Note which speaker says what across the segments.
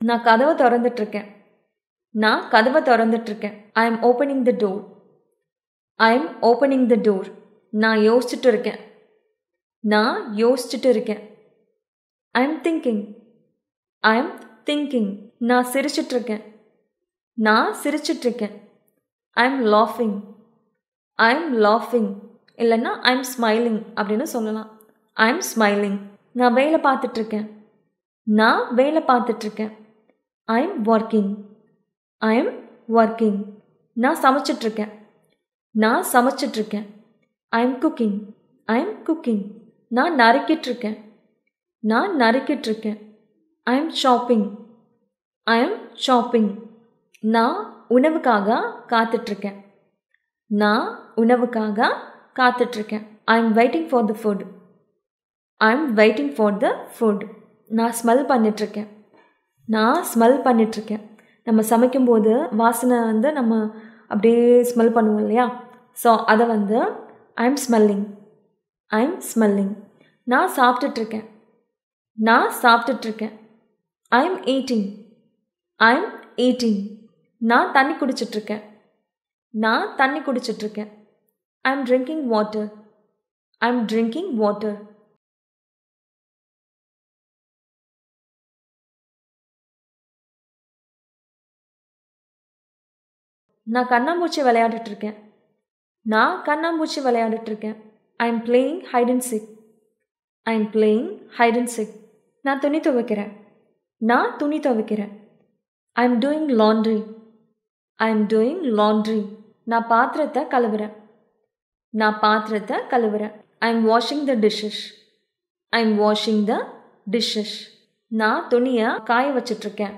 Speaker 1: நான் கதவை திறந்துட்டுருக்கேன். நான் கதவை திறந்துட்டுருக்கேன். I am opening the door. I am opening the door. நான் யோசிச்சுட்டு இருக்கேன். நான் யோசிச்சுட்டு இருக்கேன். I am thinking. I am thinking. நான் சிரிச்சிட்ருக்கேன். நான் சிரிச்சிட்ருக்கேன். I am லாஃபிங். I am லாஃபிங். இல்லைன்னா ஐ எம் ஸ்மைலிங் அப்படின்னு சொல்லலாம். I am smiling. நான் வேலை பார்த்துட்ருக்கேன். நான் வேலை பார்த்துட்ருக்கேன். I am working. I am working. நான் சமைச்சிட்ருக்கேன். நான் சமைச்சிட்ருக்கேன். I am cooking. I am cooking. நான் நறுக்கிட்டுருக்கேன். நான் நறுக்கிட்டுருக்கேன். I am shopping. I am shopping. நான் உணவுக்காக காத்துட்ருக்கேன். நான் உணவுக்காக காத்துட்ருக்கேன். I am waiting for the food. I am waiting for the food. நான் ஸ்மெல் பண்ணிகிட்ருக்கேன். நான் ஸ்மெல் பண்ணிகிட்ருக்கேன். நம்ம சமைக்கும்போது வாசனை நம்ம அப்படியே ஸ்மெல் பண்ணுவோம் இல்லையா? ஸோ அதை I am smelling. I am smelling. நான் சாப்பிட்டுட்ருக்கேன். நான் சாப்பிட்டுட்ருக்கேன். I am eating. I am eating. நான் தண்ணி குடிச்சிட்ருக்கேன். நான் தண்ணி குடிச்சிட்ருக்கேன். I am drinking water. I am drinking water. நான் கண்ணாம்பூச்சி விளையாடிட்டுருக்கேன். நான் கண்ணாம்பூச்சி விளையாடிட்டுருக்கேன். I am playing hide and seek. I am playing hide and seek. நான் துணி துவைக்கிறேன். நான் துணி துவைக்கிறேன். I am doing laundry. I am doing laundry. நான் பாத்திரத்தை கழுவுறேன். நான் பாத்திரத்தை கழுவுறேன். I am washing the dishes. I am washing the dishes. நான் துணியை காய வச்சிட்ருக்கேன்.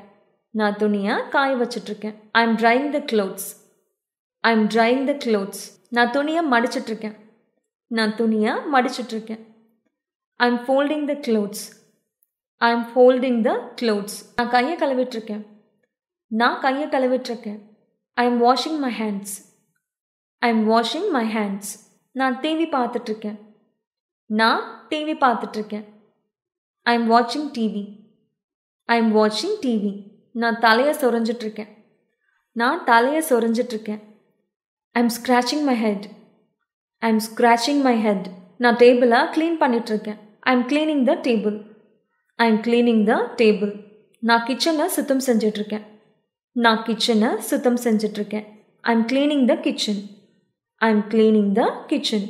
Speaker 1: நான் துணியை காய வச்சிட்ருக்கேன். I am drying the clothes. I am drying the clothes. நான் துணியை மடிச்சிட்ருக்கேன். நான் துணியை மடிச்சிட்ருக்கேன். I am folding the clothes. I am folding the clothes. நான் கையை கழுவிட்டுருக்கேன். நான் கையை கழுவிட்டுருக்கேன். I am washing my hands. I am washing my hands. நான் டிவி பார்த்துட்ருக்கேன். நான் டிவி பார்த்துட்ருக்கேன். ஐ எம் வாட்சிங் டிவி. ஐ எம் வாட்சிங் டிவி. நான் தலையை சொரிஞ்சிட்ருக்கேன். நான் தலையை சொரிஞ்சிட்ருக்கேன். I am scratching my head. I am scratching my head. நான் டேபிளை க்ளீன் பண்ணிகிட்ருக்கேன். I am cleaning the table. I am cleaning the table. நான் கிச்சனை சுத்தம் செஞ்சிட்ருக்கேன். நான் கிச்சனை சுத்தம் செஞ்சிட்ருக்கேன். I am cleaning the kitchen. I am cleaning the kitchen.